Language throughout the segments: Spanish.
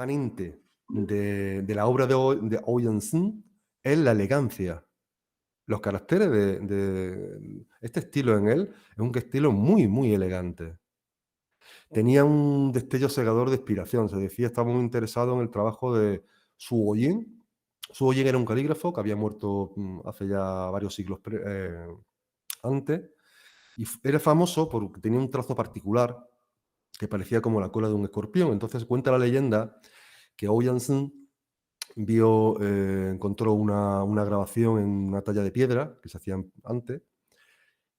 permanente de la obra de Ouyang Zhen es la elegancia. Los caracteres de este estilo en él es un estilo muy, muy elegante. Tenía un destello cegador de inspiración. Se decía, estaba muy interesado en el trabajo de Su Oyen. Su Oyen era un calígrafo que había muerto hace ya varios siglos antes. Y era famoso porque tenía un trazo particular que parecía como la cola de un escorpión. Entonces cuenta la leyenda que Ouyang Zhen encontró una grabación en una talla de piedra que se hacía antes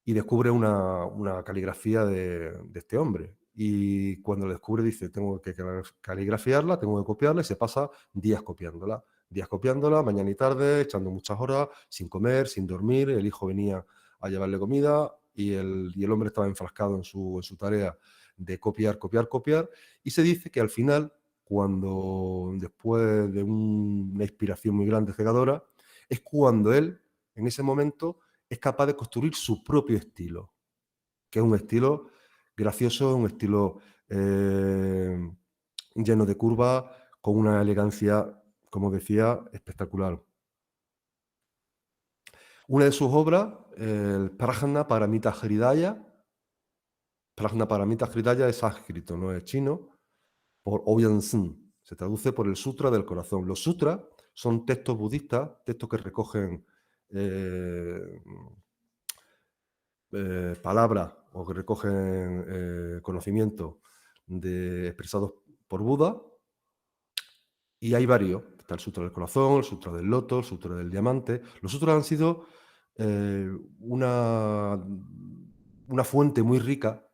y descubre una caligrafía de este hombre. Y cuando lo descubre dice, tengo que caligrafiarla, tengo que copiarla, y se pasa días copiándola. Días copiándola, mañana y tarde, echando muchas horas, sin comer, sin dormir. El hijo venía a llevarle comida y el hombre estaba enfrascado en su tarea de copiar, copiar, copiar. Y se dice que al final, cuando después de una inspiración muy grande, cegadora, es cuando él, en ese momento, es capaz de construir su propio estilo, que es un estilo gracioso, un estilo lleno de curvas, con una elegancia, como decía, espectacular. Una de sus obras, el Prajna Paramita Hridaya. Prajna Paramita Hridaya es sánscrito, no es chino, por Ouyang Zhen. Se traduce por el Sutra del Corazón. Los sutras son textos budistas, textos que recogen palabras o que recogen conocimientos expresados por Buda, y hay varios. Está el Sutra del Corazón, el Sutra del Loto, el Sutra del Diamante. Los sutras han sido una fuente muy rica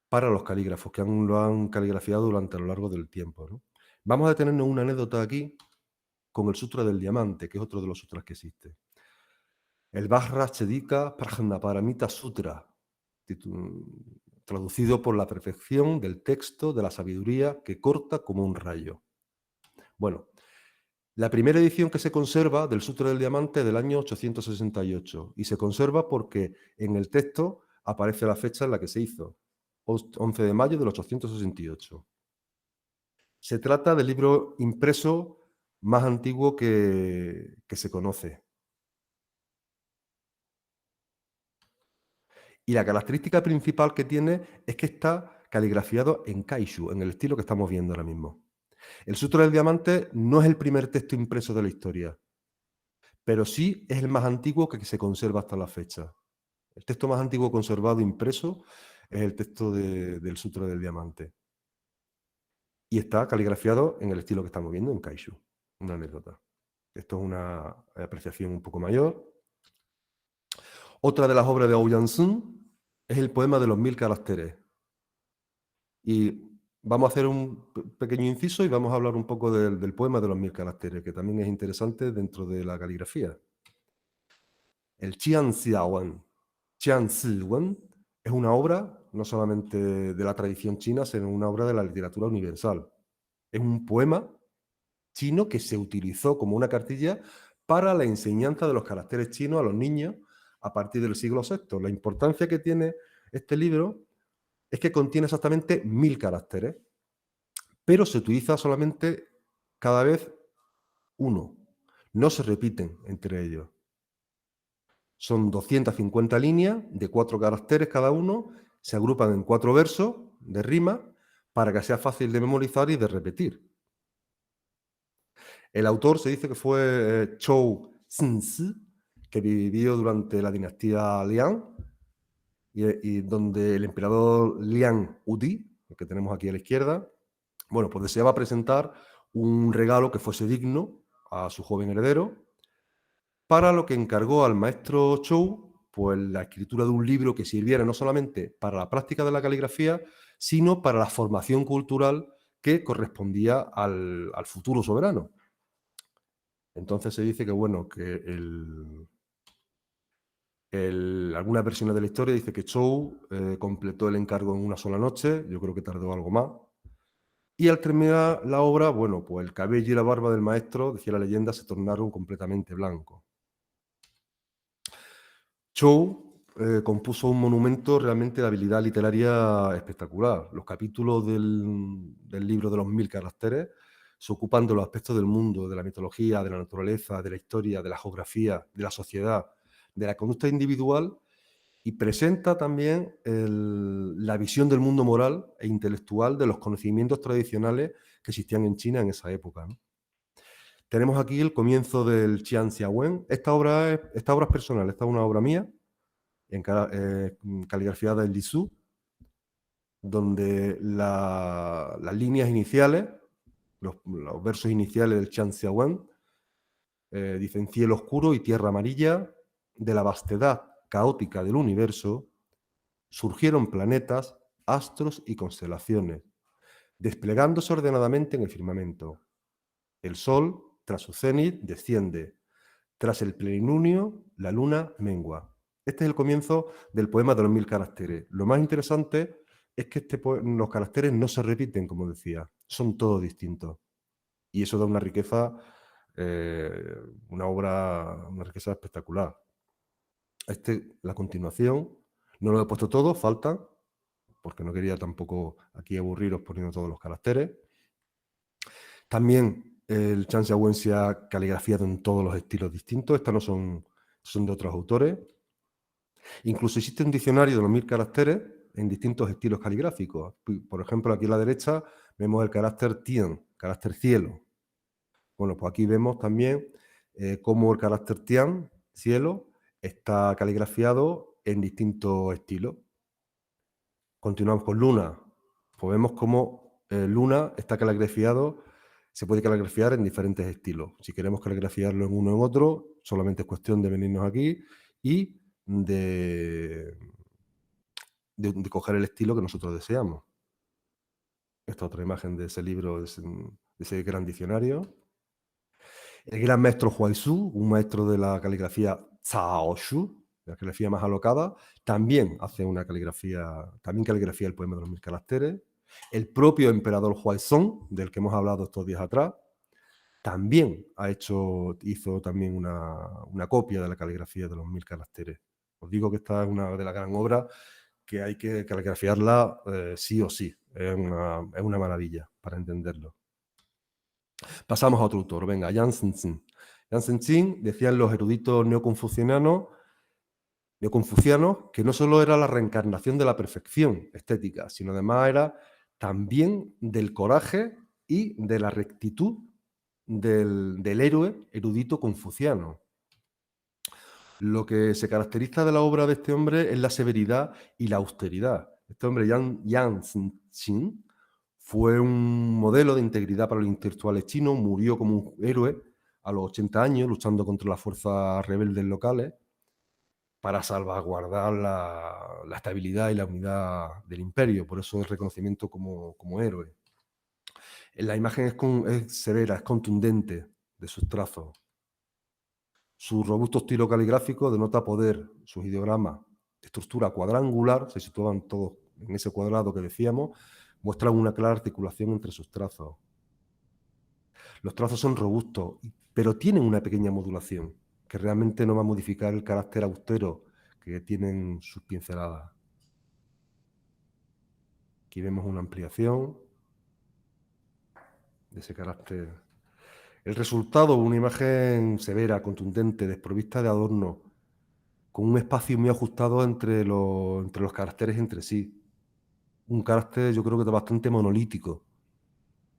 para los calígrafos que lo han caligrafiado durante a lo largo del tiempo, ¿no? Vamos a detenernos en una anécdota aquí con el Sutra del Diamante, que es otro de los sutras que existe. El Vajracchedika Prajnaparamita Sutra, traducido por la perfección del texto de la sabiduría que corta como un rayo. Bueno, la primera edición que se conserva del Sutra del Diamante es del año 868 y se conserva porque en el texto aparece la fecha en la que se hizo, 11 de mayo del 868. Se trata del libro impreso más antiguo que se conoce. Y la característica principal que tiene es que está caligrafiado en Kaishu, en el estilo que estamos viendo ahora mismo. El Sutra del Diamante no es el primer texto impreso de la historia, pero sí es el más antiguo que se conserva hasta la fecha. El texto más antiguo conservado impreso es el texto del Sutra del Diamante. Y está caligrafiado en el estilo que estamos viendo, en Kaishu. Una anécdota. Esto es una apreciación un poco mayor. Otra de las obras de Ouyang Zhen es el poema de los 1000 caracteres. Y vamos a hacer un pequeño inciso y vamos a hablar un poco del poema de los 1000 caracteres, que también es interesante dentro de la caligrafía. El Qianziawan. Qianziwan es una obra no solamente de la tradición china, sino una obra de la literatura universal. Es un poema chino que se utilizó como una cartilla para la enseñanza de los caracteres chinos a los niños a partir del siglo VI. La importancia que tiene este libro es que contiene exactamente 1000 caracteres, pero se utiliza solamente cada vez uno. No se repiten entre ellos. Son 250 líneas de 4 caracteres cada uno, se agrupan en 4 versos de rima para que sea fácil de memorizar y de repetir. El autor se dice que fue Zhou Zhenzi, que vivió durante la dinastía Liang, y donde el emperador Liang Udi, el que tenemos aquí a la izquierda, bueno, pues deseaba presentar un regalo que fuese digno a su joven heredero, para lo que encargó al maestro Zhou pues, la escritura de un libro que sirviera no solamente para la práctica de la caligrafía, sino para la formación cultural que correspondía al futuro soberano. Entonces se dice que, bueno, que algunas versiones de la historia dice que Zhou completó el encargo en una sola noche, yo creo que tardó algo más. Y al terminar la obra, bueno, pues el cabello y la barba del maestro, decía la leyenda, se tornaron completamente blancos. Zhou compuso un monumento realmente de habilidad literaria espectacular. Los capítulos del libro de los 1000 caracteres se ocupan de los aspectos del mundo, de la mitología, de la naturaleza, de la historia, de la geografía, de la sociedad, de la conducta individual, y presenta también la visión del mundo moral e intelectual de los conocimientos tradicionales que existían en China en esa época, ¿no? Tenemos aquí el comienzo del Qianxiawen. Esta obra es personal, esta es una obra mía, en caligrafiada en Lisu, donde las líneas iniciales, los versos iniciales del Qianxiawen, dicen cielo oscuro y tierra amarilla, de la vastedad caótica del universo, surgieron planetas, astros y constelaciones, desplegándose ordenadamente en el firmamento. El Sol, tras su cenit, desciende. Tras el plenilunio, la luna mengua. Este es el comienzo del poema de los 1000 caracteres. Lo más interesante es que los caracteres no se repiten, como decía, son todos distintos. Y eso da una riqueza, una riqueza espectacular. La continuación, no lo he puesto todo, faltan, porque no quería tampoco aquí aburriros poniendo todos los caracteres. También el Qianxiawen se ha caligrafiado en todos los estilos distintos. Estas no son de otros autores. Incluso existe un diccionario de los 1000 caracteres en distintos estilos caligráficos. Por ejemplo, aquí a la derecha vemos el carácter Tian, carácter cielo. Bueno, pues aquí vemos también cómo el carácter Tian, cielo, está caligrafiado en distintos estilos. Continuamos con luna. Pues vemos cómo luna está caligrafiado, se puede caligrafiar en diferentes estilos. Si queremos caligrafiarlo en uno o en otro, solamente es cuestión de venirnos aquí y de coger el estilo que nosotros deseamos. Esta otra imagen de ese libro, de ese gran diccionario. El gran maestro Huaizu, un maestro de la caligrafía Zhaoshu, la caligrafía más alocada, también hace una caligrafía, también caligrafía el poema de los 1000 caracteres. El propio emperador Huaizong, del que hemos hablado estos días atrás, también hizo también una copia de la caligrafía de los 1000 caracteres. Os digo que esta es una de las gran obras que hay que caligrafiarla sí o sí. Es una maravilla para entenderlo. Pasamos a otro autor, venga, Yang Zhenxin. Yang Zhenxin, decían los eruditos neoconfucianos que no solo era la reencarnación de la perfección estética, sino además era también del coraje y de la rectitud del héroe erudito confuciano. Lo que se caracteriza de la obra de este hombre es la severidad y la austeridad. Este hombre, Yang Zhenxin, fue un modelo de integridad para los intelectuales chinos, murió como un héroe a los 80 años luchando contra las fuerzas rebeldes locales para salvaguardar la estabilidad y la unidad del imperio. Por eso el reconocimiento como héroe. La imagen es severa, es contundente de sus trazos. Su robusto estilo caligráfico denota poder. Sus ideogramas de estructura cuadrangular, se situaban todos en ese cuadrado que decíamos, muestran una clara articulación entre sus trazos. Los trazos son robustos, pero tienen una pequeña modulación, que realmente no va a modificar el carácter austero que tienen sus pinceladas. Aquí vemos una ampliación de ese carácter. El resultado, una imagen severa, contundente, desprovista de adorno, con un espacio muy ajustado entre los caracteres entre sí. Un carácter, yo creo que bastante monolítico,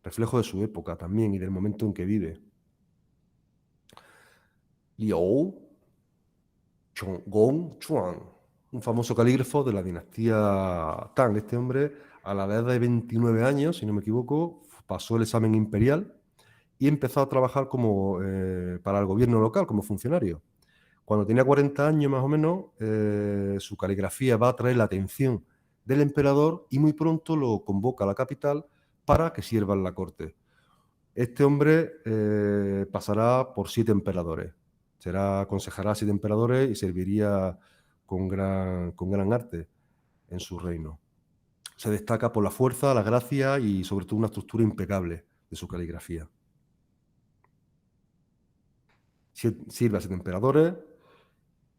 reflejo de su época también y del momento en que vive. Liu Gongchuan, un famoso calígrafo de la dinastía Tang. Este hombre, a la edad de 29 años, si no me equivoco, pasó el examen imperial y empezó a trabajar para el gobierno local como funcionario. Cuando tenía 40 años más o menos, su caligrafía va a atraer la atención del emperador y muy pronto lo convoca a la capital para que sirva en la corte. Este hombre pasará por 7 emperadores. Aconsejará a 7 emperadores y serviría con gran arte en su reino. Se destaca por la fuerza, la gracia y sobre todo una estructura impecable de su caligrafía. Sirve a 7 emperadores,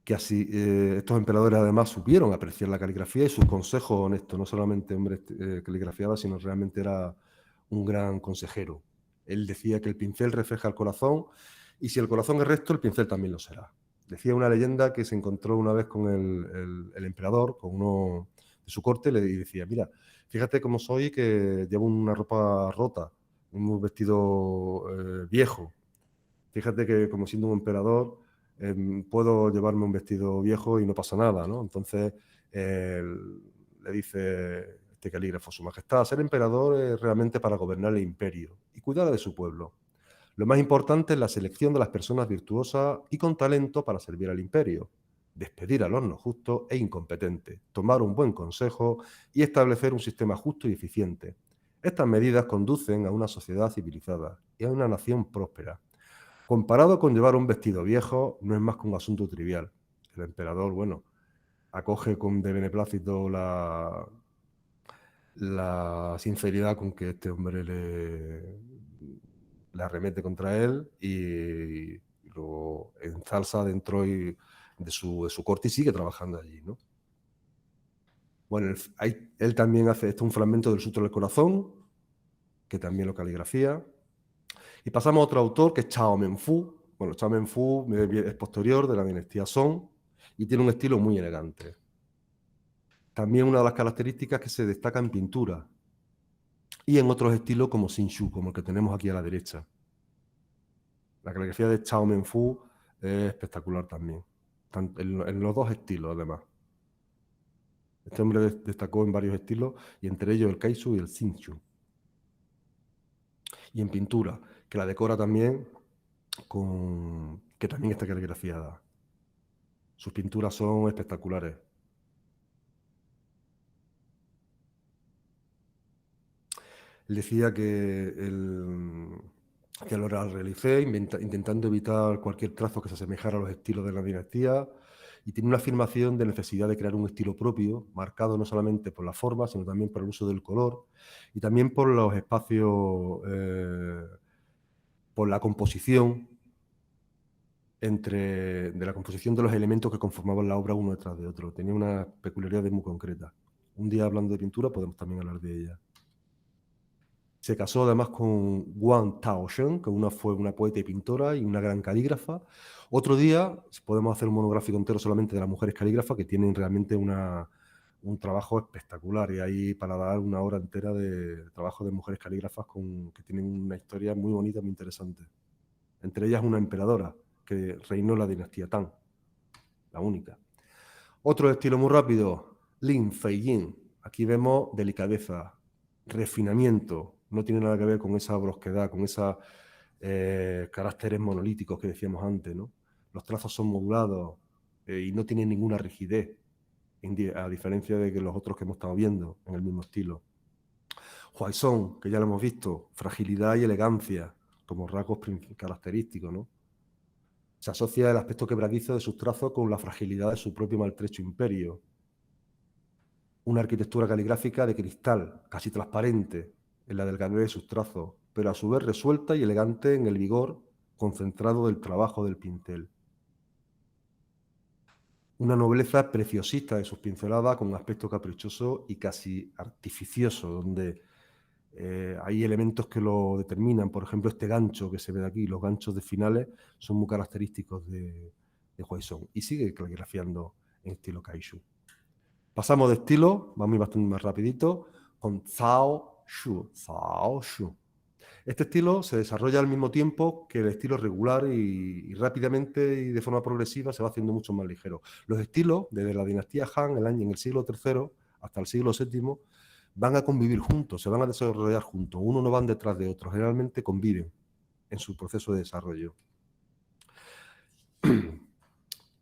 que así estos emperadores además supieron apreciar la caligrafía y sus consejos honestos. No solamente hombre caligrafiaba, sino realmente era un gran consejero Él decía que el pincel refleja el corazón y si el corazón es recto, el pincel también lo será. Decía una leyenda que se encontró una vez con el emperador, con uno de su corte, y decía, mira, fíjate cómo soy, que llevo una ropa rota, un vestido viejo. Fíjate que como siendo un emperador puedo llevarme un vestido viejo y no pasa nada, ¿no? Entonces le dice este calígrafo, Su Majestad, ser emperador es realmente para gobernar el imperio y cuidar de su pueblo. Lo más importante es la selección de las personas virtuosas y con talento para servir al imperio, despedir a los no justos e incompetentes, tomar un buen consejo y establecer un sistema justo y eficiente. Estas medidas conducen a una sociedad civilizada y a una nación próspera. Comparado con llevar un vestido viejo, no es más que un asunto trivial. El emperador, bueno, acoge con de beneplácito la sinceridad con que este hombre le arremete contra él y lo ensalza dentro de su corte y sigue trabajando allí, ¿no? Bueno, él también hace un fragmento del Sutra del Corazón, que también lo caligrafía. Y pasamos a otro autor, que es Chao Menfu. Bueno, Chao Menfu es posterior de la dinastía Song y tiene un estilo muy elegante. También una de las características que se destaca en pintura y en otros estilos como Xinshu, como el que tenemos aquí a la derecha. La caligrafía de Chao Menfu es espectacular también, en los dos estilos además. Este hombre destacó en varios estilos y entre ellos el Kaisu y el Xinshu. Y en pintura, que la decora también que también está caligrafiada. Sus pinturas son espectaculares. Él decía que lo realicé intentando evitar cualquier trazo que se asemejara a los estilos de la dinastía y tiene una afirmación de necesidad de crear un estilo propio, marcado no solamente por la forma, sino también por el uso del color y también por los espacios, por la composición de la composición de los elementos que conformaban la obra uno detrás de otro. Tenía una peculiaridad muy concreta. Un día hablando de pintura podemos también hablar de ella. Se casó además con Wang Taosheng, que fue una poeta y pintora y una gran calígrafa. Otro día podemos hacer un monográfico entero solamente de las mujeres calígrafas, que tienen realmente un trabajo espectacular. Y hay para dar una hora entera de trabajo de mujeres calígrafas que tienen una historia muy bonita, muy interesante. Entre ellas una emperadora que reinó la dinastía Tang, la única. Otro estilo muy rápido, Lin Feijing. Aquí vemos delicadeza, refinamiento. No tiene nada que ver con esa brusquedad, con esos caracteres monolíticos que decíamos antes, ¿no? Los trazos son modulados y no tienen ninguna rigidez, a diferencia de que los otros que hemos estado viendo en el mismo estilo. Huaizong, que ya lo hemos visto, fragilidad y elegancia como rasgos característicos, ¿no? Se asocia el aspecto quebradizo de sus trazos con la fragilidad de su propio maltrecho imperio. Una arquitectura caligráfica de cristal, casi transparente en la delgadez de sus trazos, pero a su vez resuelta y elegante en el vigor concentrado del trabajo del pincel. Una nobleza preciosista de sus pinceladas con un aspecto caprichoso y casi artificioso, donde hay elementos que lo determinan. Por ejemplo, este gancho que se ve de aquí, los ganchos de finales, son muy característicos de Huaizong y sigue caligrafiando en estilo Kaishu. Pasamos de estilo, vamos a ir bastante más rapidito, con Zhao Shu. Zhao Shu. Este estilo se desarrolla al mismo tiempo que el estilo regular y rápidamente y de forma progresiva se va haciendo mucho más ligero. Los estilos, desde la dinastía Han, en el siglo III hasta el siglo VII, van a convivir juntos, se van a desarrollar juntos. Uno no van detrás de otro, generalmente conviven en su proceso de desarrollo.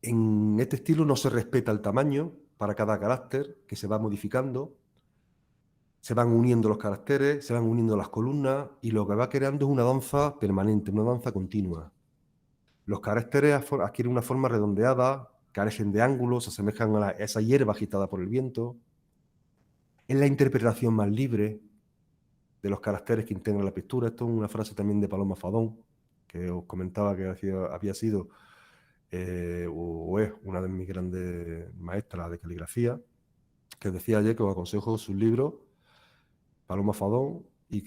En este estilo no se respeta el tamaño para cada carácter, que se va modificando. Se van uniendo los caracteres, se van uniendo las columnas y lo que va creando es una danza permanente, una danza continua. Los caracteres adquieren una forma redondeada, carecen de ángulos, se asemejan a esa hierba agitada por el viento. Es la interpretación más libre de los caracteres que integran la pintura. Esto es una frase también de Paloma Fadón, que os comentaba que había sido o es una de mis grandes maestras de caligrafía, que decía ayer que os aconsejo sus libros, Paloma Fadón, y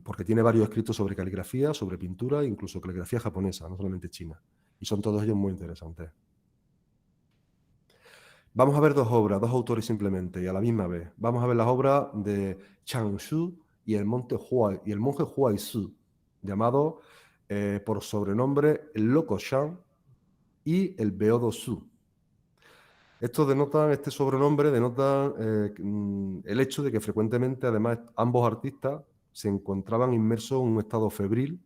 porque tiene varios escritos sobre caligrafía, sobre pintura, incluso caligrafía japonesa, no solamente china. Y son todos ellos muy interesantes. Vamos a ver dos obras, dos autores simplemente, y a la misma vez. Vamos a ver las obras de Changshu y el monje Huaizi, llamado por sobrenombre el Loco Shan y el Beodo Su. Este sobrenombre denota el hecho de que frecuentemente, además, ambos artistas se encontraban inmersos en un estado febril,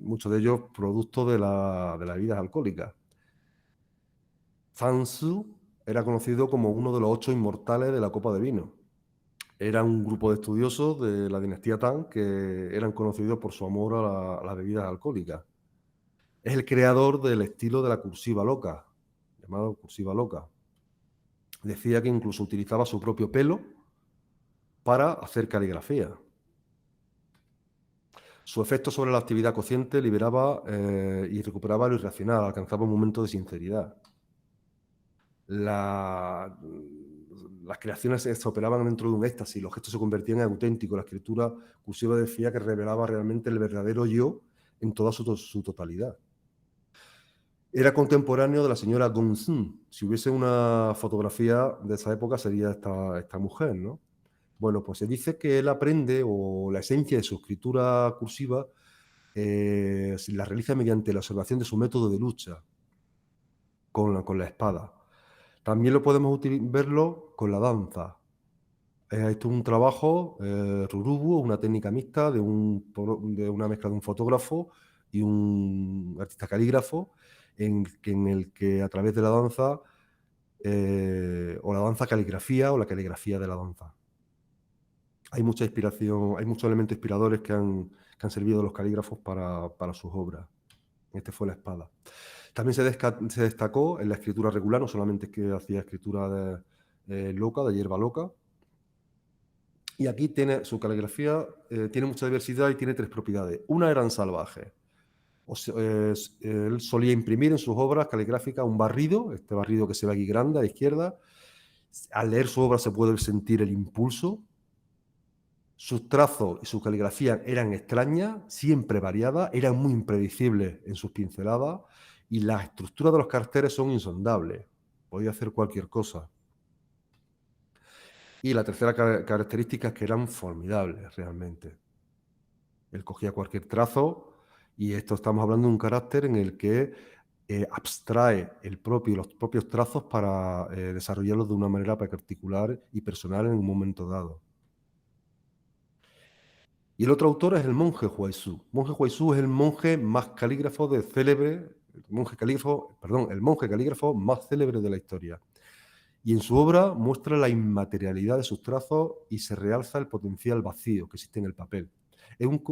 muchos de ellos producto de las bebidas alcohólicas. Zhang Su era conocido como uno de los 8 inmortales de la copa de vino. Era un grupo de estudiosos de la dinastía Tang que eran conocidos por su amor a las bebidas alcohólicas. Es el creador del estilo de la cursiva loca, llamado cursiva loca. Decía que incluso utilizaba su propio pelo para hacer caligrafía. Su efecto sobre la actividad consciente liberaba y recuperaba lo irracional, alcanzaba un momento de sinceridad. Las creaciones se operaban dentro de un éxtasis, los gestos se convertían en auténticos. La escritura cursiva decía que revelaba realmente el verdadero yo en toda su totalidad. Era contemporáneo de la señora Gongsun. Si hubiese una fotografía de esa época sería esta mujer, ¿no? Bueno, pues se dice que él aprende, o la esencia de su escritura cursiva la realiza mediante la observación de su método de lucha con la espada. También lo podemos verlo con la danza. Esto es un trabajo rurubu, una técnica mixta de una mezcla de un fotógrafo y un artista calígrafo, en el que a través de la danza, o la danza caligrafía, o la caligrafía de la danza. Hay mucha inspiración, hay muchos elementos inspiradores que han servido a los calígrafos para sus obras. Este fue la espada. También se destacó en la escritura regular, no solamente que hacía escritura loca, de hierba loca. Y aquí tiene su caligrafía, tiene mucha diversidad y tiene 3 propiedades. Una, eran salvajes. Él solía imprimir en sus obras caligráficas un barrido, este barrido que se ve aquí grande a la izquierda. Al leer su obra se puede sentir el impulso. Sus trazos y su caligrafía eran extrañas, siempre variadas, eran muy impredecibles en sus pinceladas, y las estructuras de los caracteres son insondables. Podía hacer cualquier cosa. Y la tercera característica es que eran formidables realmente. Él cogía cualquier trazo, y esto estamos hablando de un carácter en el que abstrae los propios trazos para desarrollarlos de una manera particular y personal en un momento dado. Y el otro autor es el monje Huaizu. Monje Huaizu es el monje más calígrafo el monje calígrafo más célebre de la historia. Y en su obra muestra la inmaterialidad de sus trazos y se realza el potencial vacío que existe en el papel.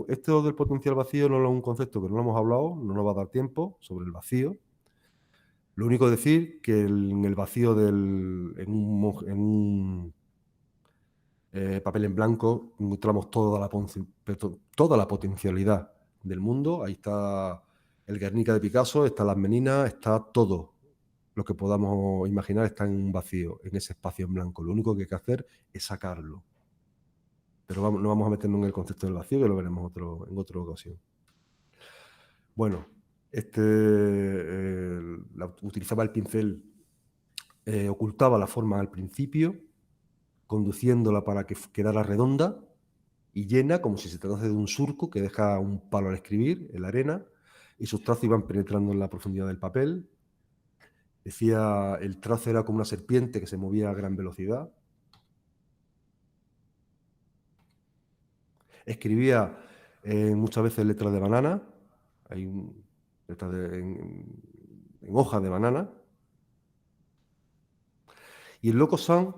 Esto del potencial vacío no es un concepto que no lo hemos hablado, no nos va a dar tiempo sobre el vacío. Lo único decir que en el vacío en un papel en blanco encontramos toda la potencialidad del mundo. Ahí está el Guernica de Picasso, están las Meninas, está todo lo que podamos imaginar, está en un vacío, en ese espacio en blanco. Lo único que hay que hacer es sacarlo. Pero no vamos a meternos en el concepto del vacío, que lo veremos en otra ocasión. Bueno, utilizaba el pincel, ocultaba la forma al principio, conduciéndola para que quedara redonda y llena, como si se tratase de un surco que deja un palo al escribir en la arena, y sus trazos iban penetrando en la profundidad del papel. Decía, el trazo era como una serpiente que se movía a gran velocidad. Escribía muchas veces letras de banana, letras en hojas de banana. Y el Loco Chan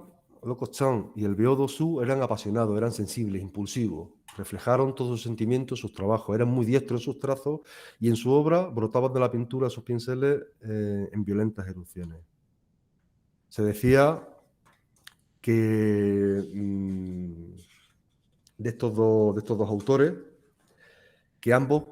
y el Beodo Su eran apasionados, eran sensibles, impulsivos. Reflejaron todos sus sentimientos, sus trabajos. Eran muy diestros en sus trazos, y en su obra brotaban de la pintura sus pinceles en violentas erupciones. Se decía que de estos dos autores, que ambos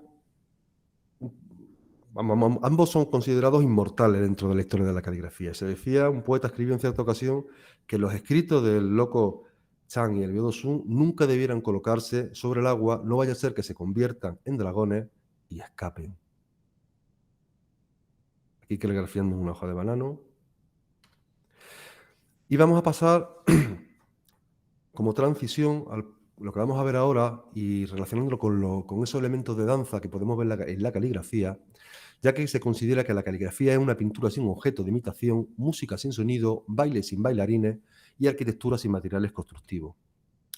son considerados inmortales dentro de la historia de la caligrafía. Se decía, un poeta escribió en cierta ocasión, que los escritos del Loco Chang y el Byodo Sun nunca debieran colocarse sobre el agua, no vaya a ser que se conviertan en dragones y escapen. Aquí caligrafiando una hoja de banano. Y vamos a pasar como transición a lo que vamos a ver ahora y relacionándolo con esos elementos de danza que podemos ver en la caligrafía, ya que se considera que la caligrafía es una pintura sin objeto de imitación, música sin sonido, baile sin bailarines y arquitectura sin materiales constructivos.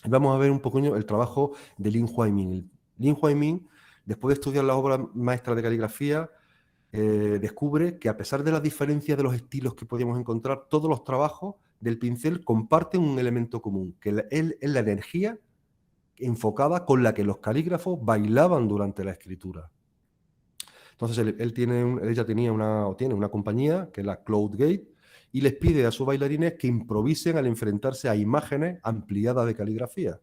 Y vamos a ver un poquito el trabajo de Lin Huaimin. Lin Huaimin, después de estudiar las obras maestras de caligrafía, descubre que a pesar de las diferencias de los estilos que podíamos encontrar, todos los trabajos del pincel comparten un elemento común, que es la energía enfocada con la que los calígrafos bailaban durante la escritura. Entonces ella tiene una compañía que es la Cloudgate y les pide a sus bailarines que improvisen al enfrentarse a imágenes ampliadas de caligrafía,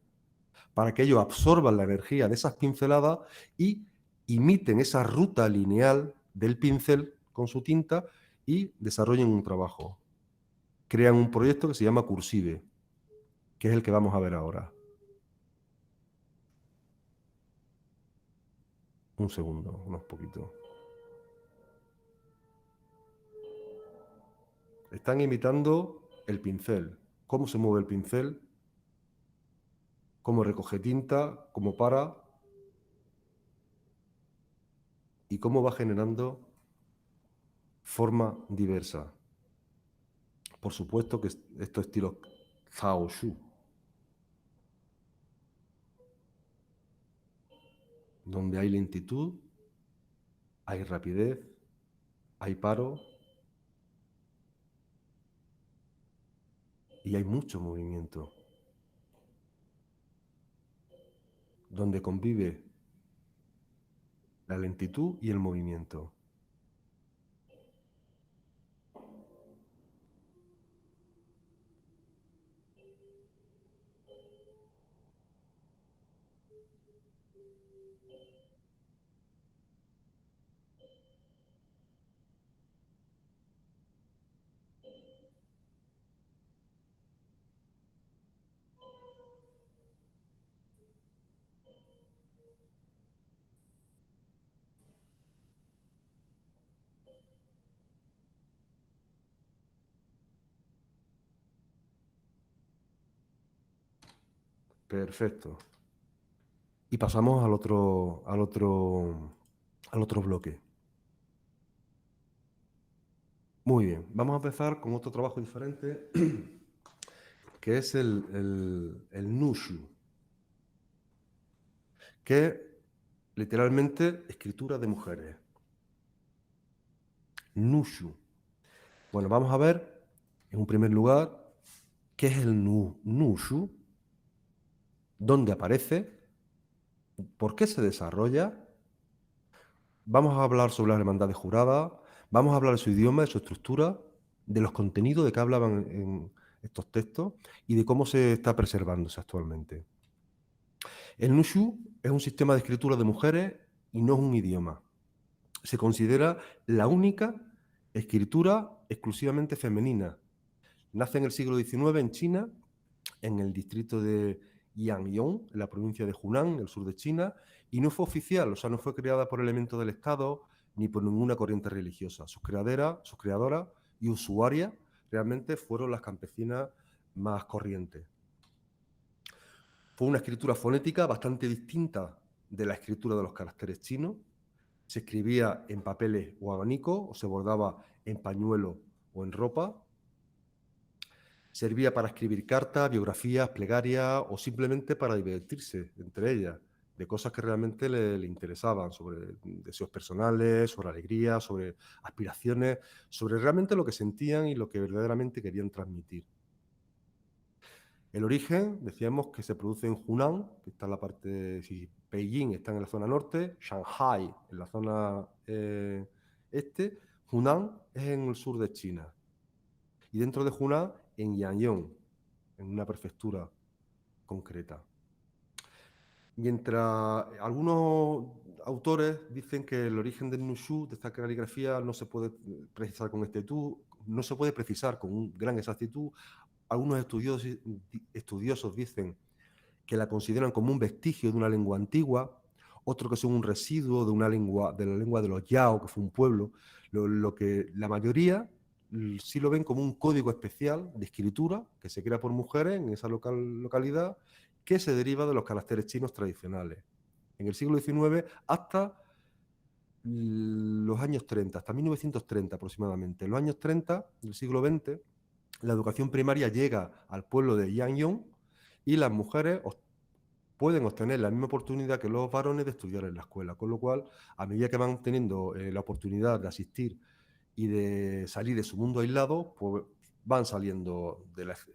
para que ellos absorban la energía de esas pinceladas y imiten esa ruta lineal del pincel con su tinta y desarrollen un trabajo. Crean un proyecto que se llama Cursive, que es el que vamos a ver ahora. Un segundo, unos poquitos. Están imitando el pincel, cómo se mueve el pincel, cómo recoge tinta, cómo para y cómo va generando forma diversa. Por supuesto que estos estilos Zhao Shu, donde hay lentitud, hay rapidez, hay paro y hay mucho movimiento, donde convive la lentitud y el movimiento. Perfecto. Y pasamos al otro bloque. Muy bien, vamos a empezar con otro trabajo diferente, que es el Nushu, que es literalmente escritura de mujeres. Nushu. Bueno, vamos a ver, en un primer lugar, qué es el Nushu, dónde aparece, por qué se desarrolla. Vamos a hablar sobre las hermandades juradas, vamos a hablar de su idioma, de su estructura, de los contenidos de que hablaban en estos textos y de cómo se está preservándose actualmente. El Nushu es un sistema de escritura de mujeres y no es un idioma. Se considera la única escritura exclusivamente femenina. Nace en el siglo XIX en China, en el distrito de Yangyong, en la provincia de Hunan, en el sur de China, y no fue oficial, o sea, no fue creada por elementos del Estado ni por ninguna corriente religiosa. Sus creadoras y usuarias realmente fueron las campesinas más corrientes. Fue una escritura fonética bastante distinta de la escritura de los caracteres chinos. Se escribía en papeles o abanico, o se bordaba en pañuelo o en ropa. Servía para escribir cartas, biografías, plegarias o simplemente para divertirse entre ellas, de cosas que realmente le interesaban, sobre deseos personales, sobre alegría, sobre aspiraciones, sobre realmente lo que sentían y lo que verdaderamente querían transmitir. El origen, decíamos que se produce en Hunan, que está en la parte, si Beijing está en la zona norte, Shanghai en la zona este, Hunan es en el sur de China. Y dentro de Hunan, en Yangyong, en una prefectura concreta. Mientras algunos autores dicen que el origen del Nushu, de esta caligrafía, no se puede precisar con exactitud, no se puede precisar con gran exactitud. Algunos estudiosos dicen que la consideran como un vestigio de una lengua antigua, otro que son un residuo de una lengua, de la lengua de los Yao, que fue un pueblo, lo que la mayoría sí lo ven como un código especial de escritura que se crea por mujeres en esa localidad, que se deriva de los caracteres chinos tradicionales. En el siglo XIX hasta los años 30, hasta 1930 aproximadamente. En los años 30 del siglo XX, la educación primaria llega al pueblo de Yangyong y las mujeres pueden obtener la misma oportunidad que los varones de estudiar en la escuela, con lo cual, a medida que van teniendo la oportunidad de asistir y de salir de su mundo aislado, pues van saliendo,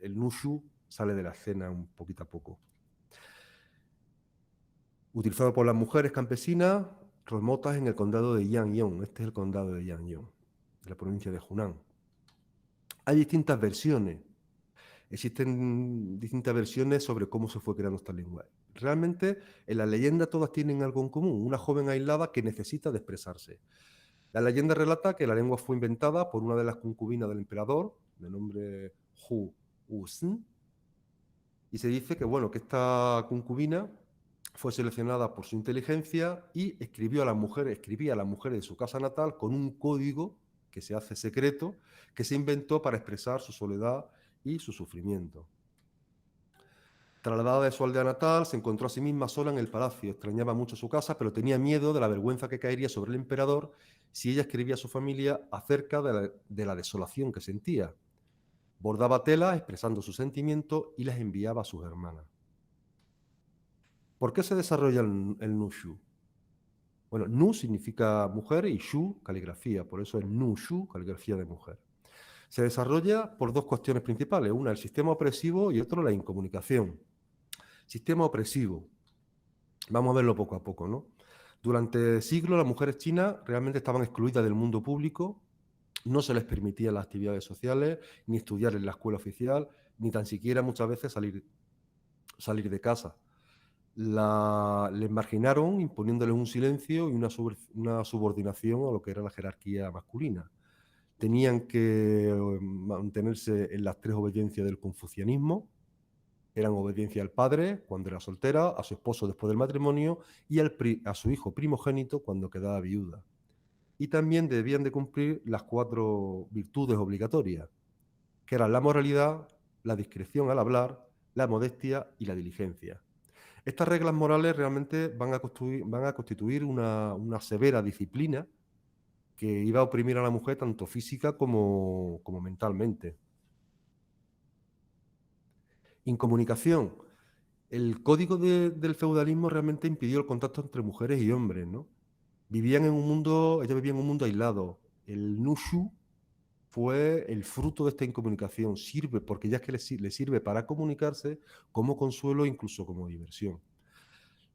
el Nushu sale de la escena un poquito a poco. Utilizado por las mujeres campesinas remotas en el condado de Yangyong. Este es el condado de Yangyong, de la provincia de Hunan. Hay distintas versiones. Existen distintas versiones sobre cómo se fue creando esta lengua. Realmente, en la leyenda todas tienen algo en común. Una joven aislada que necesita de expresarse. La leyenda relata que la lengua fue inventada por una de las concubinas del emperador, de nombre Hu Uzn, y se dice que, bueno, que esta concubina fue seleccionada por su inteligencia y escribía a las mujeres de su casa natal con un código que se hace secreto, que se inventó para expresar su soledad y su sufrimiento. Trasladada de su aldea natal, se encontró a sí misma sola en el palacio. Extrañaba mucho su casa, pero tenía miedo de la vergüenza que caería sobre el emperador si ella escribía a su familia acerca de la desolación que sentía. Bordaba telas expresando sus sentimientos y las enviaba a sus hermanas. ¿Por qué se desarrolla el Nushu? Bueno, Nu significa mujer y Shu, caligrafía, por eso es Nushu, caligrafía de mujer. Se desarrolla por dos cuestiones principales, una el sistema opresivo y otro la incomunicación. Sistema opresivo. Vamos a verlo poco a poco, ¿no? Durante siglos las mujeres chinas realmente estaban excluidas del mundo público, no se les permitía las actividades sociales, ni estudiar en la escuela oficial, ni tan siquiera muchas veces salir de casa. Les marginaron imponiéndoles un silencio y una subordinación a lo que era la jerarquía masculina. Tenían que mantenerse en las tres obediencias del confucianismo. Eran obediencia al padre cuando era soltera, a su esposo después del matrimonio y a su hijo primogénito cuando quedaba viuda. Y también debían de cumplir las 4 virtudes obligatorias, que eran la moralidad, la discreción al hablar, la modestia y la diligencia. Estas reglas morales realmente van a constituir una severa disciplina que iba a oprimir a la mujer tanto física como mentalmente. Incomunicación. El código del feudalismo realmente impidió el contacto entre mujeres y hombres, ¿no? Ellas vivían en un mundo aislado. El Nushu fue el fruto de esta incomunicación. Sirve, porque ya es que le sirve para comunicarse como consuelo, incluso como diversión.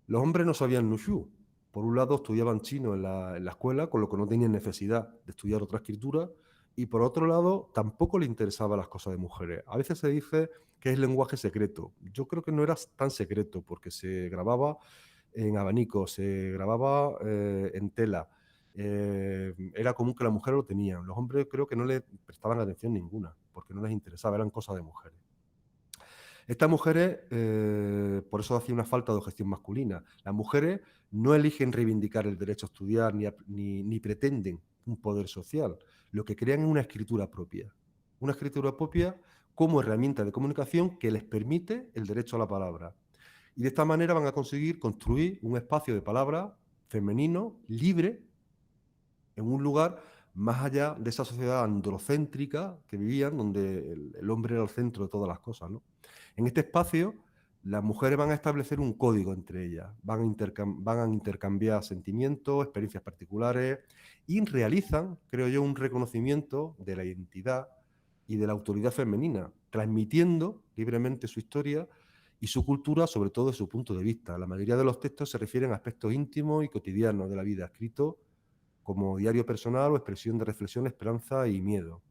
Los hombres no sabían Nushu. Por un lado, estudiaban chino en la escuela, con lo que no tenían necesidad de estudiar otra escritura, y por otro lado, tampoco le interesaban las cosas de mujeres. A veces se dice que es lenguaje secreto. Yo creo que no era tan secreto, porque se grababa en abanico, se grababa en tela. Era común que las mujeres lo tenían. Los hombres creo que no le prestaban atención ninguna, porque no les interesaba, eran cosas de mujeres. Estas mujeres, por eso hacía una falta de objeción masculina. Las mujeres no eligen reivindicar el derecho a estudiar ni pretenden un poder social. Lo que crean es una escritura propia. Una escritura propia como herramienta de comunicación que les permite el derecho a la palabra. Y de esta manera van a conseguir construir un espacio de palabra femenino, libre, en un lugar más allá de esa sociedad androcéntrica que vivían, donde el hombre era el centro de todas las cosas, ¿no? En este espacio, las mujeres van a establecer un código entre ellas, van a intercambiar sentimientos, experiencias particulares y realizan, creo yo, un reconocimiento de la identidad y de la autoridad femenina, transmitiendo libremente su historia y su cultura, sobre todo de su punto de vista. La mayoría de los textos se refieren a aspectos íntimos y cotidianos de la vida, escritos como diario personal o expresión de reflexión, esperanza y miedo.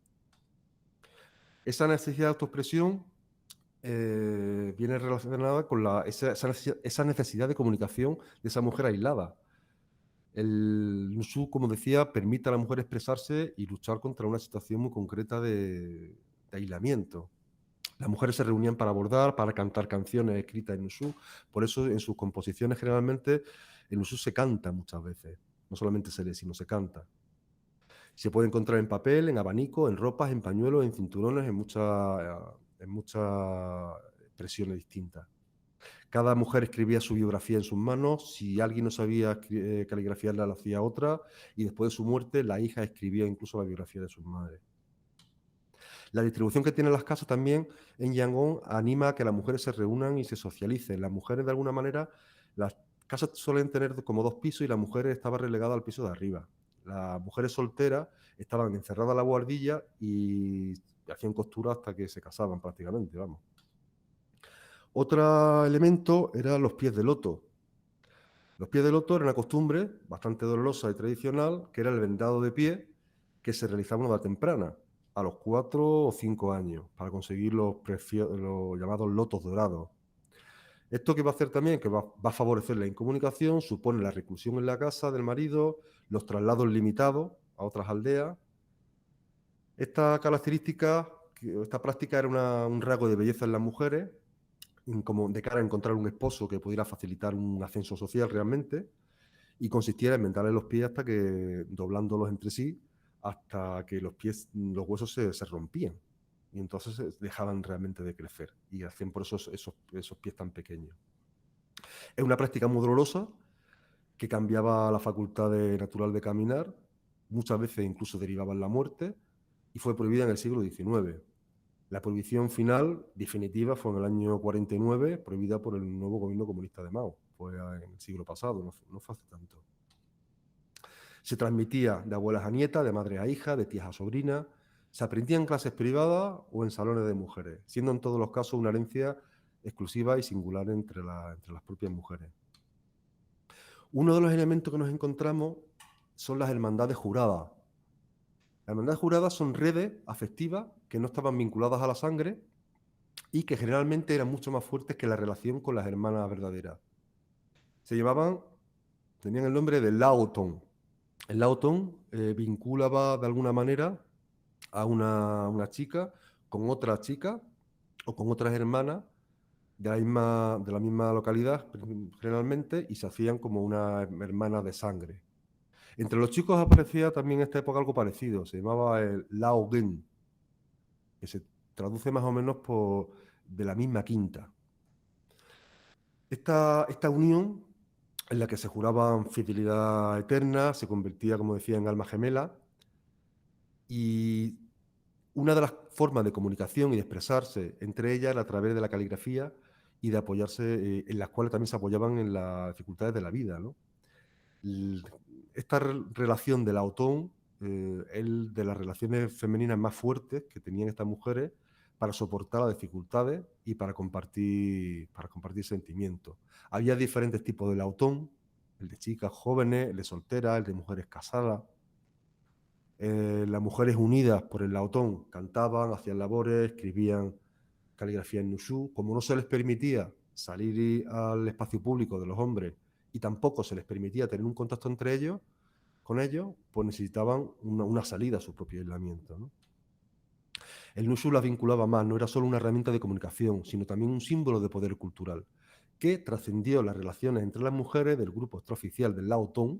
Esa necesidad de autoexpresión viene relacionada con esa necesidad de comunicación de esa mujer aislada. El Nushu, como decía, permite a la mujer expresarse y luchar contra una situación muy concreta de aislamiento. Las mujeres se reunían para bordar, para cantar canciones escritas en Nushu. Por eso en sus composiciones generalmente el Nushu se canta muchas veces. No solamente se lee, sino se canta. Se puede encontrar en papel, en abanico, en ropas, en pañuelos, en cinturones, en muchas expresiones distintas. Cada mujer escribía su biografía en sus manos. Si alguien no sabía caligrafiarla, la hacía otra. Y después de su muerte, la hija escribía incluso la biografía de sus madres. La distribución que tienen las casas también en Yangon anima a que las mujeres se reúnan y se socialicen. Las mujeres, de alguna manera, las casas suelen tener como 2 pisos y las mujeres estaban relegadas al piso de arriba. Las mujeres solteras estaban encerradas en la buhardilla y hacían costura hasta que se casaban prácticamente, vamos. Otro elemento eran los pies de loto. Los pies de loto era una costumbre bastante dolorosa y tradicional, que era el vendado de pie que se realizaba a una edad temprana, a los 4 o 5 años, para conseguir los llamados lotos dorados. Esto que va a hacer también, que va a favorecer la incomunicación, supone la reclusión en la casa del marido, los traslados limitados a otras aldeas. Esta característica, esta práctica era un rasgo de belleza en las mujeres, como de cara a encontrar un esposo que pudiera facilitar un ascenso social realmente, y consistía en vendarle los pies hasta que, doblándolos entre sí, hasta que los huesos se rompían. Y entonces dejaban realmente de crecer. Y hacían por eso esos pies tan pequeños. Es una práctica muy dolorosa que cambiaba la facultad natural de caminar. Muchas veces incluso derivaba en la muerte. Y fue prohibida en el siglo XIX. La prohibición final, definitiva, fue en el año 49, prohibida por el nuevo gobierno comunista de Mao. Fue en el siglo pasado, no fue hace tanto. Se transmitía de abuelas a nietas, de madres a hijas, de tías a sobrinas. Se aprendía en clases privadas o en salones de mujeres, siendo en todos los casos una herencia exclusiva y singular entre las propias mujeres. Uno de los elementos que nos encontramos son las hermandades juradas. Las hermandades juradas son redes afectivas que no estaban vinculadas a la sangre y que generalmente eran mucho más fuertes que la relación con las hermanas verdaderas. Tenían el nombre de Laotong. El Laotong vinculaba de alguna manera a una chica con otra chica o con otras hermanas de la misma localidad, generalmente, y se hacían como una hermana de sangre. Entre los chicos aparecía también en esta época algo parecido, se llamaba el Lao Gen, que se traduce más o menos por de la misma quinta. Esta unión en la que se juraban fidelidad eterna se convertía, como decía, en alma gemela, y una de las formas de comunicación y de expresarse entre ellas era a través de la caligrafía y de apoyarse, en las cuales también se apoyaban en las dificultades de la vida, ¿no? Esta relación del autón es de las relaciones femeninas más fuertes que tenían estas mujeres para soportar las dificultades y para compartir sentimientos. Había diferentes tipos de lautón, el de chicas jóvenes, el de solteras, el de mujeres casadas. Las mujeres unidas por el lautón cantaban, hacían labores, escribían caligrafía en Nushu. Como no se les permitía salir al espacio público de los hombres y tampoco se les permitía tener un contacto entre ellos, con ellos, pues necesitaban una salida a su propio aislamiento, ¿no? El Nushu las vinculaba más, no era solo una herramienta de comunicación, sino también un símbolo de poder cultural, que trascendió las relaciones entre las mujeres del grupo extraoficial del Laotong,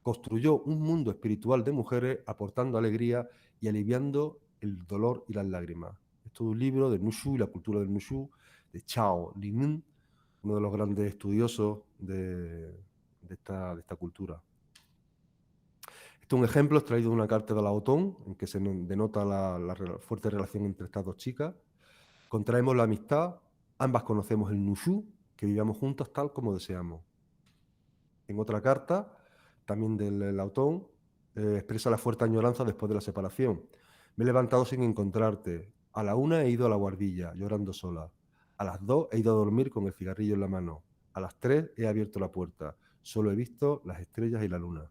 construyó un mundo espiritual de mujeres aportando alegría y aliviando el dolor y las lágrimas. Esto es un libro de Nushu y la cultura del Nushu, de Chao Lin, uno de los grandes estudiosos de esta cultura. Este es un ejemplo extraído de una carta de Laotón, en que se denota la fuerte relación entre estas dos chicas. Contraemos la amistad, ambas conocemos el Nushu, que vivamos juntas tal como deseamos. En otra carta, también del Laotón, expresa la fuerte añoranza después de la separación. Me he levantado sin encontrarte. A la 1 he ido a la guardilla, llorando sola. A las 2 he ido a dormir con el cigarrillo en la mano. A las 3 he abierto la puerta. Solo he visto las estrellas y la luna.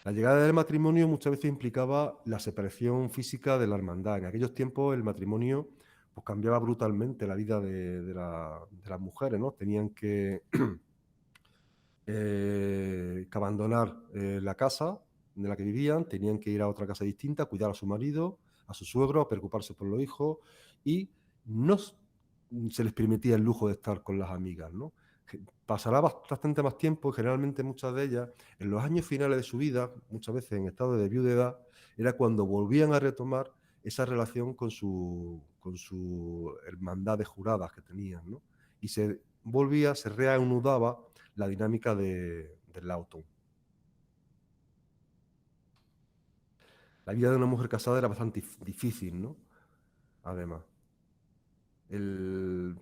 La llegada del matrimonio muchas veces implicaba la separación física de la hermandad. En aquellos tiempos el matrimonio pues, cambiaba brutalmente la vida de las mujeres, ¿no? Tenían que abandonar la casa de la que vivían, tenían que ir a otra casa distinta, cuidar a su marido, a su suegro, a preocuparse por los hijos y no se les permitía el lujo de estar con las amigas, ¿no? Pasará bastante más tiempo y generalmente muchas de ellas, en los años finales de su vida, muchas veces en estado de viudedad, era cuando volvían a retomar esa relación con su hermandad de juradas que tenían, ¿no? Y se reanudaba la dinámica del Lawton. La vida de una mujer casada era bastante difícil, ¿no? Además.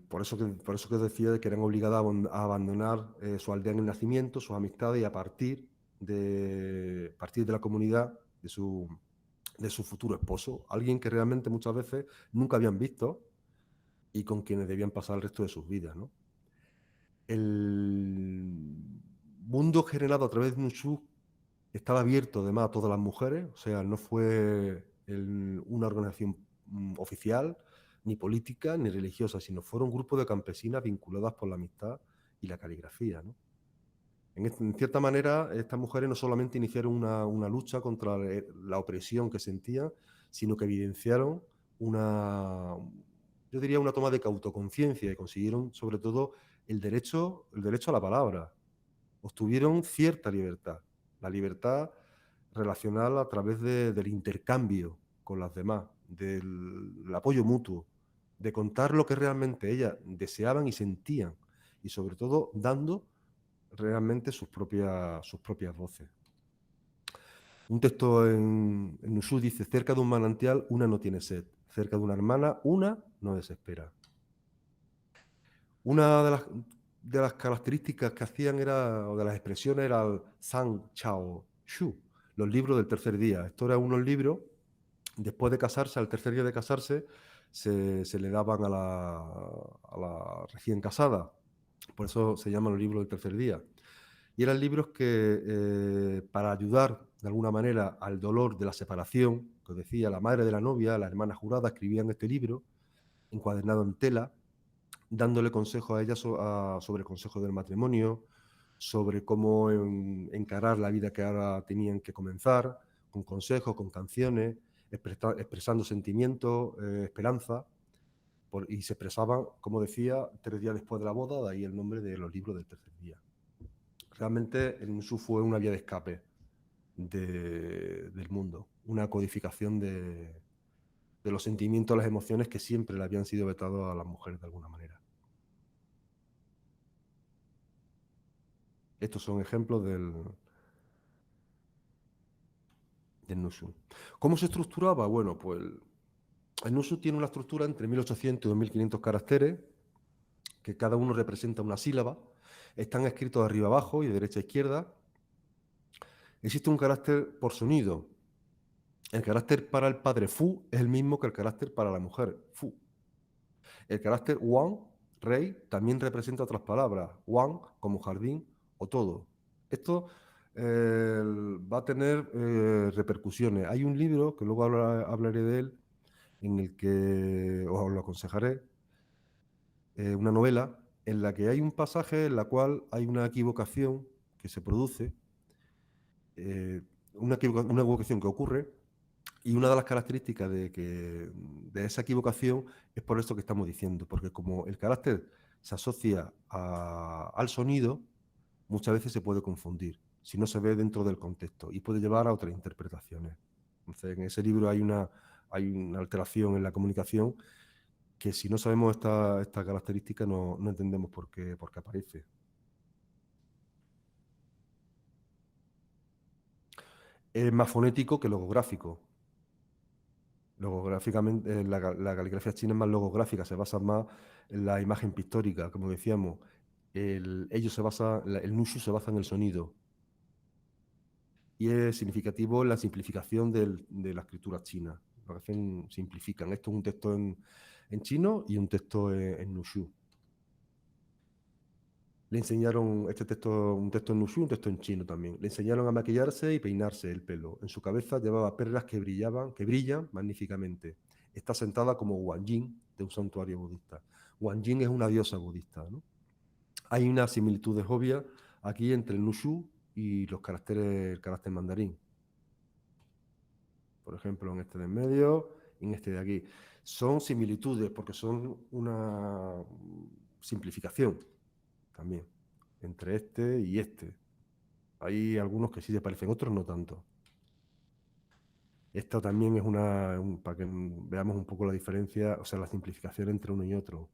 Por eso que decía que eran obligadas a abandonar su aldea en el nacimiento, sus amistades y a partir de la comunidad de su futuro esposo, alguien que realmente muchas veces nunca habían visto y con quienes debían pasar el resto de sus vidas, ¿no? El mundo generado a través de Nushu estaba abierto además a todas las mujeres, o sea, no fue una organización oficial, ni política, ni religiosa, sino fueron grupos de campesinas vinculadas por la amistad y la caligrafía, ¿no? En cierta manera, estas mujeres no solamente iniciaron una lucha contra la opresión que sentían, sino que evidenciaron yo diría, una toma de autoconciencia y consiguieron, sobre todo, el derecho a la palabra. Obtuvieron cierta libertad, la libertad relacional a través del intercambio con las demás, del apoyo mutuo, de contar lo que realmente ellas deseaban y sentían, y sobre todo dando realmente sus propias voces. Un texto en Nushu dice: cerca de un manantial una no tiene sed, cerca de una hermana una no desespera. Una de las características que hacían o de las expresiones, era el San Chao Shu, los libros del tercer día. Estos eran unos libros, después de casarse, al tercer día de casarse, se le daban a la recién casada. Por eso se llaman los libros del tercer día. Y eran libros que, para ayudar de alguna manera al dolor de la separación, que os decía, la madre de la novia, la hermana jurada, escribían este libro, encuadernado en tela, dándole consejos a ella sobre el consejo del matrimonio, sobre cómo encarar la vida que ahora tenían que comenzar, con consejos, con canciones, expresando sentimientos, esperanza, y se expresaban, como decía, 3 días después de la boda, de ahí el nombre de los libros del tercer día. Realmente el Nushu fue una vía de escape del mundo, una codificación de los sentimientos, las emociones que siempre le habían sido vetados a las mujeres de alguna manera. Estos son ejemplos del Nushu. ¿Cómo se estructuraba? Bueno, pues el Nushu tiene una estructura entre 1800 y 2500 caracteres, que cada uno representa una sílaba. Están escritos de arriba abajo y de derecha a izquierda. Existe un carácter por sonido. El carácter para el padre Fu es el mismo que el carácter para la mujer Fu. El carácter Wang, rey, también representa otras palabras. Wang como jardín o todo. Esto va a tener repercusiones. Hay un libro, que luego hablaré de él, en el que os lo aconsejaré, una novela en la que hay un pasaje en la cual hay una equivocación que se produce, una equivocación que ocurre, y una de las características de esa equivocación es por esto que estamos diciendo, porque como el carácter se asocia al sonido, muchas veces se puede confundir si no se ve dentro del contexto y puede llevar a otras interpretaciones. Entonces, en ese libro hay una alteración en la comunicación que, si no sabemos esta característica, no entendemos por qué aparece. Es más fonético que logográfico. Logográficamente, la caligrafía china es más logográfica, se basa más en la imagen pictórica, como decíamos. El Nushu se basa en el sonido. Y es significativo la simplificación de la escritura china. Lo que hacen, simplifican. Esto es un texto en chino y un texto en Nushu. Le enseñaron un texto en Nushu y un texto en chino también. Le enseñaron a maquillarse y peinarse el pelo. En su cabeza llevaba perlas que brillan magníficamente. Está sentada como Guanyin, de un santuario budista. Guanyin es una diosa budista, ¿no? Hay una similitud obvia aquí entre el Nushu y el carácter mandarín. Por ejemplo, en este de en medio, en este de aquí. Son similitudes porque son una simplificación también entre este y este. Hay algunos que sí se parecen, otros no tanto. Esto también es para que veamos un poco la diferencia, o sea, la simplificación entre uno y otro.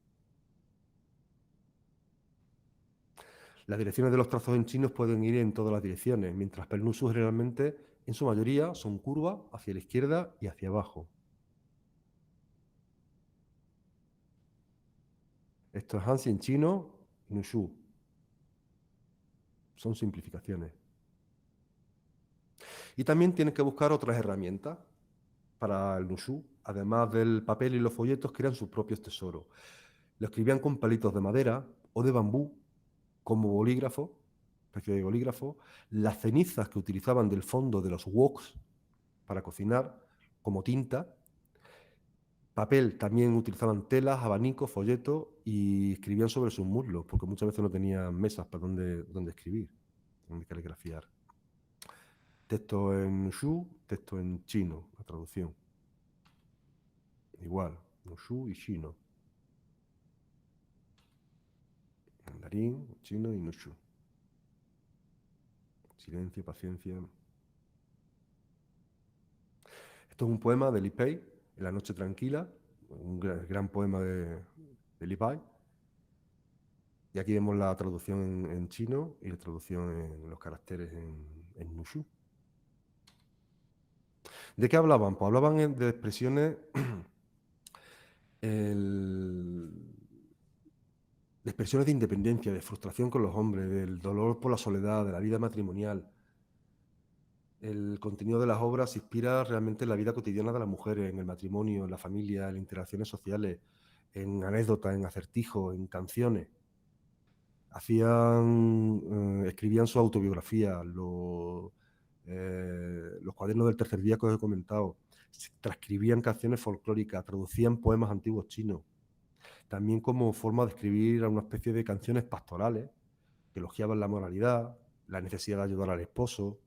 Las direcciones de los trazos en chinos pueden ir en todas las direcciones, mientras que el Nushu generalmente, en su mayoría, son curvas hacia la izquierda y hacia abajo. Esto es Hanzi en chino y Nushu. Son simplificaciones. Y también tienes que buscar otras herramientas para el Nushu. Además del papel y los folletos, crean sus propios tesoros. Lo escribían con palitos de madera o de bambú, como bolígrafo, especie de bolígrafo. Las cenizas que utilizaban del fondo de los woks para cocinar, como tinta. Papel, también utilizaban telas, abanicos, folletos y escribían sobre sus muslos, porque muchas veces no tenían mesas para donde escribir, donde caligrafiar. Texto en Nushu, texto en chino, la traducción. Igual, Nushu y chino. Mandarín, chino y Nushu. Silencio, paciencia. Esto es un poema de Li Pei, En la noche tranquila, un gran poema de Li Pei. Y aquí vemos la traducción en chino y la traducción en los caracteres en Nushu. ¿De qué hablaban? Pues hablaban de expresiones de expresiones de independencia, de frustración con los hombres, del dolor por la soledad, de la vida matrimonial. El contenido de las obras se inspira realmente en la vida cotidiana de las mujeres, en el matrimonio, en la familia, en las interacciones sociales, en anécdotas, en acertijos, en canciones. Escribían su autobiografía, los cuadernos del tercer día que os he comentado, transcribían canciones folclóricas, traducían poemas antiguos chinos, también como forma de escribir una especie de canciones pastorales que elogiaban la moralidad, la necesidad de ayudar al esposo,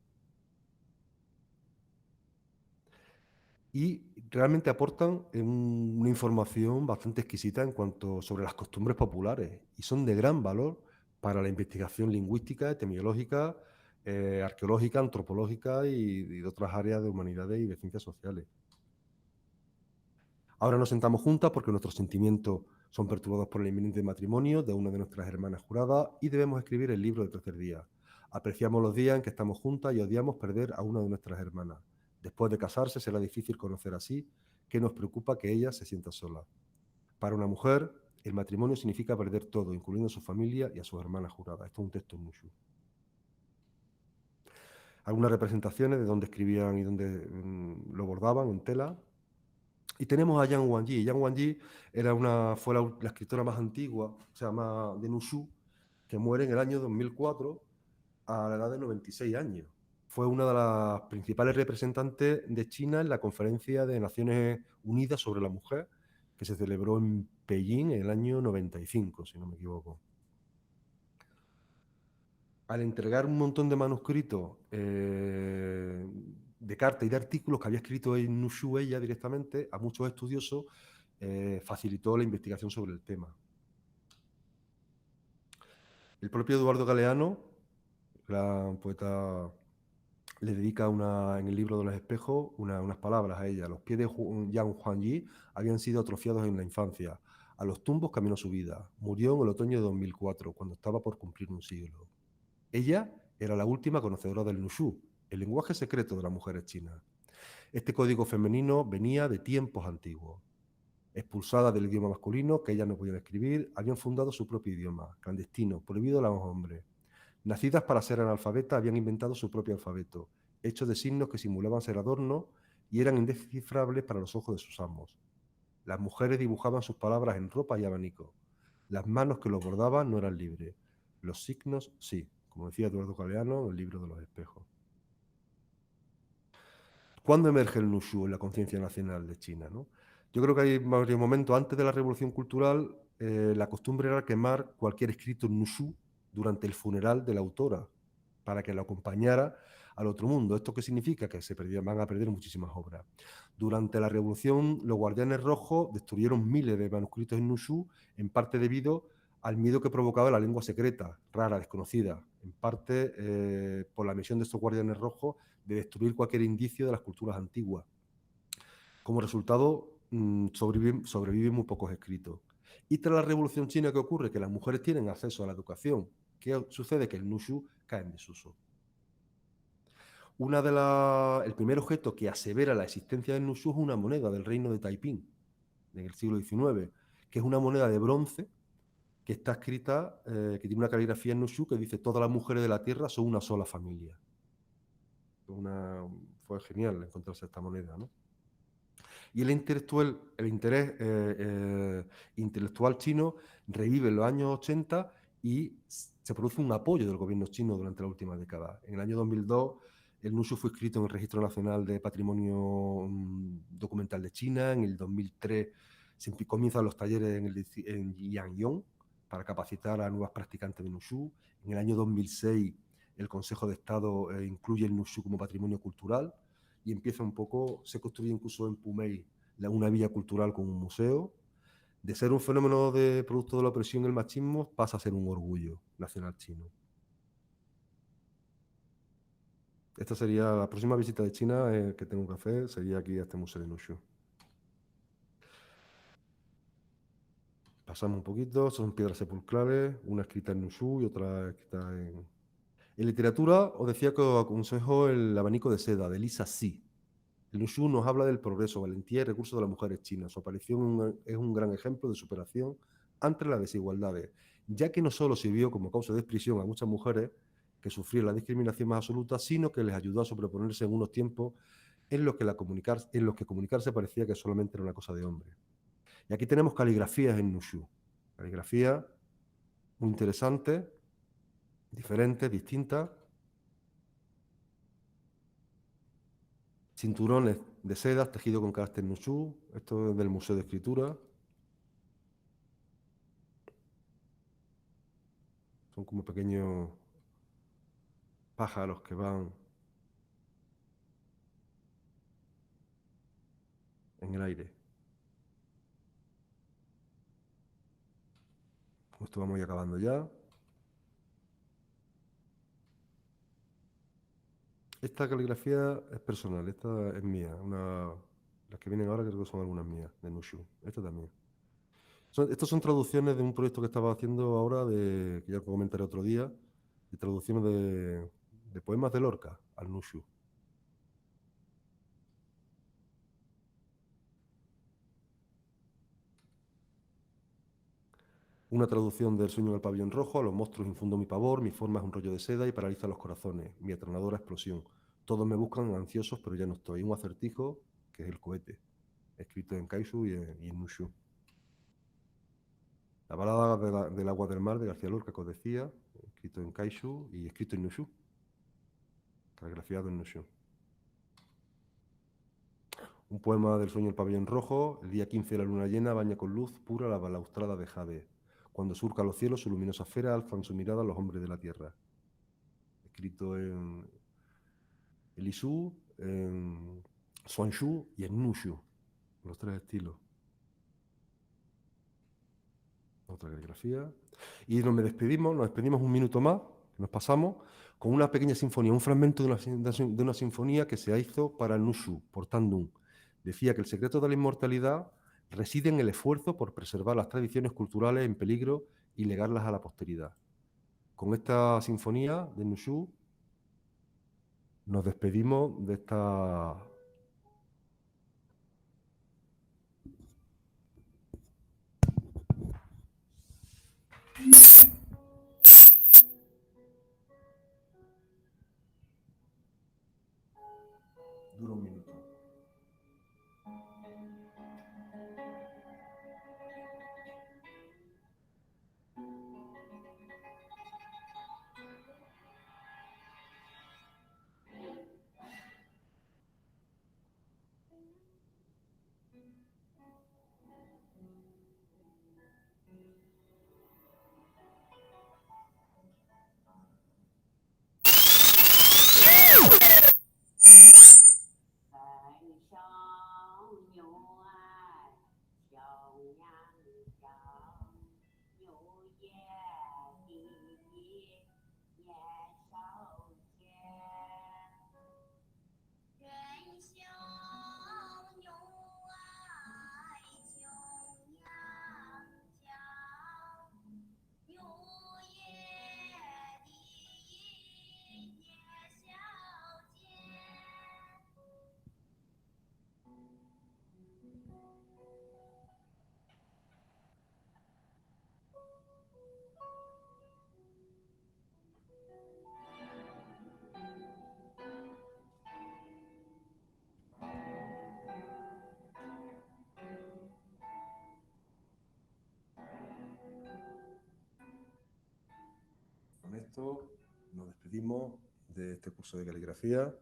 y realmente aportan una información bastante exquisita en cuanto sobre las costumbres populares y son de gran valor para la investigación lingüística, etimológica, arqueológica, antropológica y de otras áreas de humanidades y de ciencias sociales. Ahora nos sentamos juntas porque nuestros sentimientos son perturbados por el inminente matrimonio de una de nuestras hermanas juradas y debemos escribir el libro del tercer día. Apreciamos los días en que estamos juntas y odiamos perder a una de nuestras hermanas. Después de casarse será difícil conocer así que nos preocupa que ella se sienta sola. Para una mujer, el matrimonio significa perder todo, incluyendo a su familia y a sus hermanas juradas. Esto es un texto en Nushu. Algunas representaciones de dónde escribían y dónde lo bordaban en tela. Y tenemos a Yang Wanji. Yang Wanji fue la escritora más antigua, o sea, más de Nushu, que muere en el año 2004 a la edad de 96 años. Fue una de las principales representantes de China en la Conferencia de Naciones Unidas sobre la Mujer, que se celebró en Pekín en el año 95, si no me equivoco. Al entregar un montón de manuscritos de cartas y de artículos que había escrito en Nushu ella directamente a muchos estudiosos, facilitó la investigación sobre el tema. El propio Eduardo Galeano, gran poeta, le dedica en el libro de los espejos unas palabras a ella. Los pies de Yang Huangyi habían sido atrofiados en la infancia. A los tumbos caminó su vida. Murió en el otoño de 2004, cuando estaba por cumplir un siglo. Ella era la última conocedora del Nushu, el lenguaje secreto de las mujeres chinas. Este código femenino venía de tiempos antiguos. Expulsadas del idioma masculino, que ellas no podían escribir, habían fundado su propio idioma, clandestino, prohibido a los hombres. Nacidas para ser analfabetas, habían inventado su propio alfabeto, hecho de signos que simulaban ser adornos y eran indescifrables para los ojos de sus amos. Las mujeres dibujaban sus palabras en ropa y abanico. Las manos que los bordaban no eran libres. Los signos sí, como decía Eduardo Galeano en el libro de los espejos. ¿Cuándo emerge el Nushu en la conciencia nacional de China, ¿no? Yo creo que hay varios momentos. Antes de la Revolución Cultural, la costumbre era quemar cualquier escrito en Nushu durante el funeral de la autora, para que la acompañara al otro mundo. ¿Esto qué significa? Que van a perder muchísimas obras. Durante la Revolución, los Guardianes Rojos destruyeron miles de manuscritos en Nushu, en parte debido al miedo que provocaba la lengua secreta, rara, desconocida, en parte por la misión de estos Guardianes Rojos de destruir cualquier indicio de las culturas antiguas. Como resultado, sobreviven muy pocos escritos. Y tras la Revolución China, ¿qué ocurre? Que las mujeres tienen acceso a la educación. ¿Qué sucede? Que el Nushu cae en desuso. El primer objeto que asevera la existencia del Nushu es una moneda del reino de Taiping, en el siglo XIX, que es una moneda de bronce que está escrita, que tiene una caligrafía en Nushu que dice: todas las mujeres de la tierra son una sola familia. Fue genial encontrarse esta moneda, ¿no? Y el interés intelectual chino revive en los años 80 y se produce un apoyo del gobierno chino durante la última década. En el año 2002, el Nushu fue inscrito en el Registro Nacional de Patrimonio Documental de China. En el 2003 comienzan los talleres en Yangyong para capacitar a nuevas practicantes de Nushu. En el año 2006, el Consejo de Estado incluye el Nushu como patrimonio cultural y se construye incluso en Pumei una villa cultural con un museo. De ser un fenómeno de producto de la opresión y el machismo, pasa a ser un orgullo nacional chino. Esta sería la próxima visita de China que tengo que hacer, sería aquí a este museo de Nushu. Pasamos un poquito, son piedras sepulcrales, una escrita en Nushu y otra escrita en... En literatura, os decía que os aconsejo El abanico de seda, de Lisa Si. El Nushu nos habla del progreso, valentía y recursos de las mujeres chinas. Su aparición es un gran ejemplo de superación ante las desigualdades, ya que no solo sirvió como causa de expresión a muchas mujeres que sufrían la discriminación más absoluta, sino que les ayudó a sobreponerse en unos tiempos en los que comunicarse parecía que solamente era una cosa de hombre. Y aquí tenemos caligrafías en Nushu. Caligrafías muy interesantes, diferentes, distintas. Cinturones de seda tejidos con carácter Nushu. Esto es del Museo de Escritura. Son como pequeños pájaros que van en el aire. Esto vamos ya acabando ya. Esta caligrafía es personal, esta es mía. Las que vienen ahora creo que son algunas mías, de Nushu. Esta también. Estas son traducciones de un proyecto que estaba haciendo ahora, que ya comentaré otro día, de traducciones de poemas de Lorca al Nushu. Una traducción del Sueño del Pabellón Rojo: a los monstruos infundo mi pavor, mi forma es un rollo de seda y paraliza los corazones, mi atronadora explosión. Todos me buscan ansiosos, pero ya no estoy. Un acertijo, que es el cohete, escrito en Kaishu y en Nushu. La balada del agua del mar de García Lorca, que os decía, escrito en Kaishu y escrito en Nushu, caligrafiado en Nushu. Un poema del Sueño del Pabellón Rojo: el día 15 de la luna llena baña con luz pura la balaustrada de Jade. Cuando surca los cielos, su luminosa esfera alzan su mirada a los hombres de la tierra. Escrito en Elisú, en Suanshu y en Nushu, los tres estilos. Otra caligrafía. Y nos despedimos un minuto más, nos pasamos, con una pequeña sinfonía, un fragmento de una sinfonía que se hizo para el Nushu, por Tandun. Decía que el secreto de la inmortalidad reside en el esfuerzo por preservar las tradiciones culturales en peligro y legarlas a la posteridad. Con esta sinfonía de Nushu nos despedimos de esta... Dura un minuto. Con esto nos despedimos de este curso de caligrafía.